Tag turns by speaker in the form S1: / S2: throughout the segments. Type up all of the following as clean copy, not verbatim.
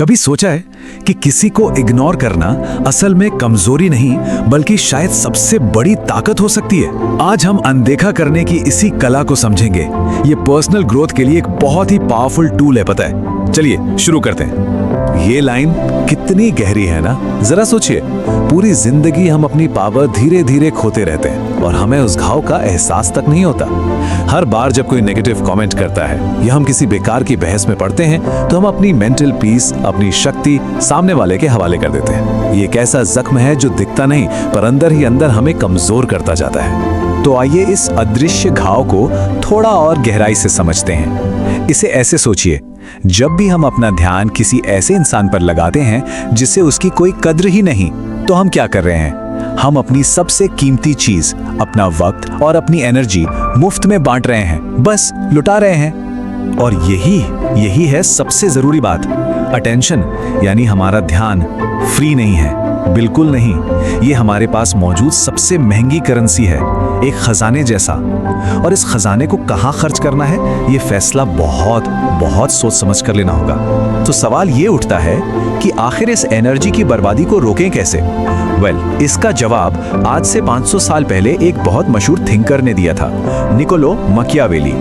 S1: कभी सोचा है कि किसी को इग्नोर करना असल में कमजोरी नहीं बल्कि शायद सबसे बड़ी ताकत हो सकती है। आज हम अनदेखा करने की इसी कला को समझेंगे। ये पर्सनल ग्रोथ के लिए एक बहुत ही पावरफुल टूल है, पता है। चलिए शुरू करते हैं। ये लाइन कितनी गहरी है ना, जरा सोचिए। पूरी जिंदगी हम अपनी पावर धीरे धीरे खोते रहते हैं और हमें उस घाव का एहसास तक नहीं होता। हर बार जब कोई नेगेटिव कमेंट करता है या हम किसी बेकार की बहस में पड़ते हैं तो हम अपनी मेंटल पीस, अपनी शक्ति सामने वाले के हवाले कर देते हैं। ये एक ऐसा जख्म है जो दिखता नहीं पर अंदर ही अंदर हमें कमजोर करता जाता है। तो आइए इस अदृश्य घाव को थोड़ा और गहराई से समझते हैं। इसे ऐसे सोचिए, जब भी हम अपना ध्यान किसी ऐसे इंसान पर लगाते हैं जिससे उसकी कोई कद्र ही नहीं, तो हम क्या कर रहे हैं? हम अपनी सबसे कीमती चीज, अपना वक्त और अपनी एनर्जी मुफ्त में बांट रहे हैं, बस लुटा रहे हैं। और यही है सबसे जरूरी बात। अटेंशन यानी हमारा ध्यान फ्री नहीं है, बिल्कुल नहीं। ये हमारे पास मौजूद सबसे महंगी करेंसी है, एक खजाने जैसा। और इस खजाने को कहाँ खर्च करना है, ये फैसला बहुत बहुत सोच समझ कर लेना होगा। तो सवाल ये उठता है कि आखिर इस एनर्जी की बर्बादी को रोकें कैसे? इसका जवाब आज से 500 साल पहले एक बहुत मशहूर थिंकर ने दिया था, निकोलो मैकियावेली।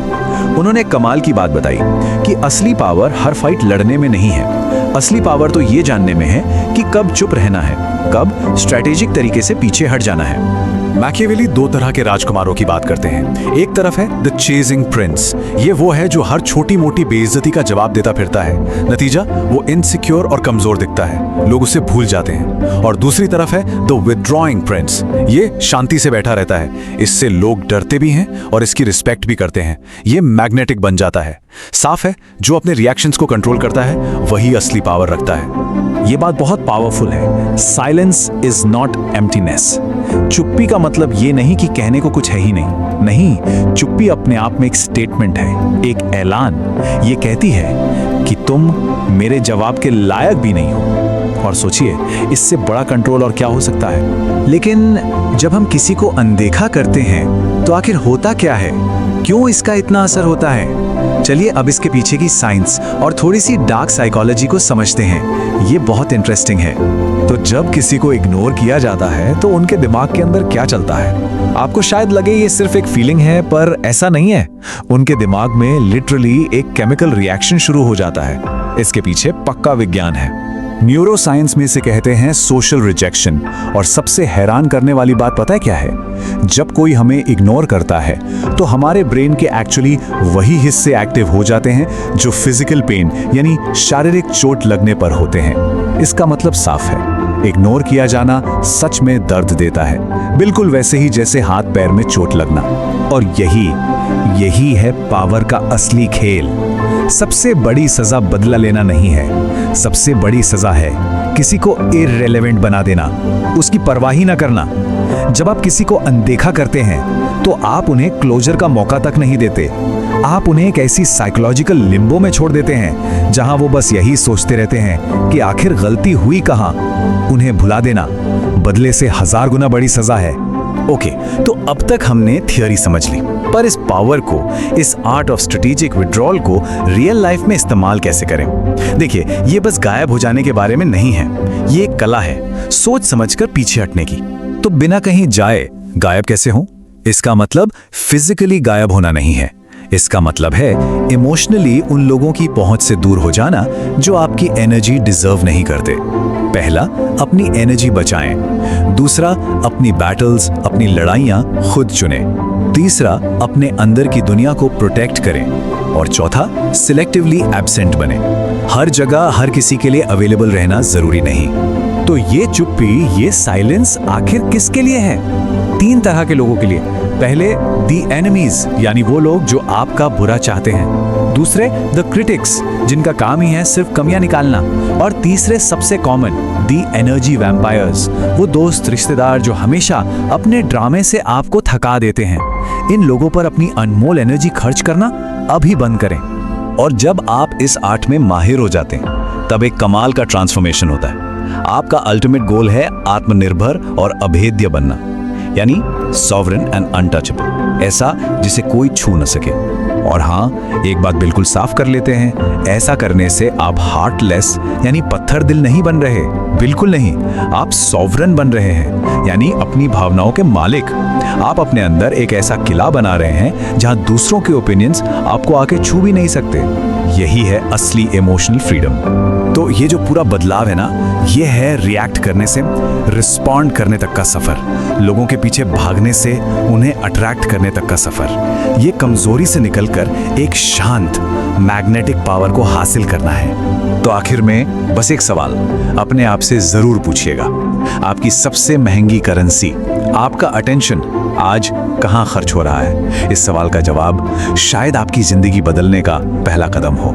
S1: उन्होंने कमाल की बात बताई कि असली पावर हर फाइट लड़ने में नहीं है। असली पावर तो ये जानने में है कि कब चुप रहना है, कब स्ट्रैटेजिक तरीके से पीछे हट जाना है। मैकियावेली दो तरह के राजकुमारों की बात करते हैं। एक तरफ है द चेजिंग प्रिंस, ये वो है जो हर छोटी मोटी बेइज्जती का जवाब देता फिरता है। नतीजा वो इनसिक्योर और कमजोर दिखता है, लोग उसे भूल जाते हैं। और दूसरी तरफ है द विथड्रॉइंग प्रिंस, ये शांति से बैठा रहता है, इससे लोग डरते भी हैं और इसकी रिस्पेक्ट भी करते हैं। ये मैग्नेटिक बन जाता है। साफ है, जो अपने रिएक्शंस को कंट्रोल करता है वही असली पावर रखता है। ये बात बहुत पावरफुल है। Silence is not emptiness. चुप्पी का मतलब ये नहीं कि कहने को कुछ है ही नहीं, चुप्पी अपने आप में एक स्टेटमेंट है, एक ऐलान। ये कहती है कि तुम मेरे जवाब के लायक भी नहीं हो। और सोचिए, इससे बड़ा कंट्रोल और क्या हो सकता है? लेकिन जब हम किसी को अनदेखा करते हैं तो आखिर होता क्या है? क्यों इसका इतना असर होता है? चलिए अब इसके पीछे की साइंस और थोड़ी सी डार्क साइकोलॉजी को समझते हैं। ये बहुत इंटरेस्टिंग है। तो जब किसी को इग्नोर किया जाता है तो उनके दिमाग के अंदर क्या चलता है? आपको शायद लगे ये सिर्फ एक फीलिंग है, पर ऐसा नहीं है। उनके दिमाग में लिटरली एक केमिकल रिएक्शन शुरू हो जाता है। इसके पीछे पक्का विज्ञान है। न्यूरोसाइंस में इसे कहते हैं सोशल रिजेक्शन। और सबसे हैरान करने वाली बात पता है क्या है? जब कोई हमें इग्नोर करता है तो हमारे ब्रेन के एक्चुअली वही हिस्से एक्टिव हो जाते हैं जो फिजिकल पेन यानी शारीरिक चोट लगने पर होते हैं। इसका मतलब साफ है, इग्नोर किया जाना सच में दर्द देता है, बिल्कुल वैसे ही जैसे हाथ पैर में चोट लगना। और यही है पावर का असली खेल। सबसे बड़ी सजा बदला लेना नहीं है, सबसे बड़ी सजा है किसी को इररिलेवेंट बना देना, उसकी परवाह ही ना करना। जब आप किसी को अनदेखा करते हैं तो आप उन्हें क्लोजर का मौका तक नहीं देते। आप उन्हें एक ऐसी साइकोलॉजिकल लिम्बो में छोड़ देते हैं जहां वो बस यही सोचते रहते हैं कि आखिर गलती हुई कहां। उन्हें भुला देना बदले से 1000 गुना बड़ी सजा है। ओके, तो अब तक हमने थियोरी समझ ली, पर इस पावर को, इस आर्ट ऑफ स्ट्रेटेजिक विड्रॉल को रियल लाइफ में इस्तेमाल कैसे करें? देखिए, ये बस गायब हो जाने के बारे में नहीं है, ये एक कला है सोच समझकर पीछे हटने की। तो बिना कहीं जाए गायब कैसे हो? इसका मतलब फिजिकली गायब होना नहीं है, इसका मतलब है इमोशनली उन लोगों की पहुंच से दूर हो जाना जो आपकी एनर्जी डिजर्व नहीं करते। पहला, अपनी एनर्जी बचाएं। दूसरा, अपनी बैटल्स, अपनी लड़ाइयां खुद चुनें। तीसरा, अपने अंदर की दुनिया को प्रोटेक्ट करें। और चौथा, सिलेक्टिवली एब्सेंट बने। हर जगह हर किसी के लिए अवेलेबल रहना जरूरी नहीं। तो ये चुप्पी, ये साइलेंस आखिर किसके लिए है? 3 तरह के लोगों के लिए। पहले, दी एनिमीज यानी वो लोग जो आपका बुरा चाहते हैं। दूसरे, द क्रिटिक्स जिनका काम ही है सिर्फ कमियां निकालना। और तीसरे, सबसे कॉमन, दी एनर्जी वैम्पायर्स, वो दोस्त रिश्तेदार जो हमेशा अपने ड्रामे से आपको थका देते हैं। इन लोगों पर अपनी अनमोल एनर्जी खर्च करना अभी बंद करें। और जब आप इस आर्ट में माहिर हो जाते हैं तब एक कमाल का ट्रांसफॉर्मेशन होता है। आपका अल्टीमेट गोल है आत्मनिर्भर और अभेद्य बनना, यानी सॉवरेन एंड अनटचेबल, ऐसा जिसे कोई छू न सके। और हाँ, एक बात बिल्कुल साफ कर लेते हैं, ऐसा करने से आप हार्टलेस यानी पत्थर दिल नहीं बन रहे, बिल्कुल नहीं। आप सॉवरन बन रहे हैं, यानी अपनी भावनाओं के मालिक। आप अपने अंदर एक ऐसा किला बना रहे हैं जहां दूसरों के ओपिनियंस आपको आके छू भी नहीं सकते। यही है असली इमोशनल फ्रीडम। तो ये जो पूरा बदलाव है ना, ये है रिएक्ट करने से रिस्पॉन्ड करने तक का सफर, लोगों के पीछे भागने से उन्हें अट्रैक्ट करने तक का सफर। ये कमजोरी से निकलकर एक शांत मैग्नेटिक पावर को हासिल करना है। तो आखिर में बस एक सवाल अपने आप से जरूर पूछिएगा, आपकी सबसे महंगी करेंसी, आपका अटेंशन आज कहां खर्च हो रहा है? इस सवाल का जवाब शायद आपकी जिंदगी बदलने का पहला कदम हो।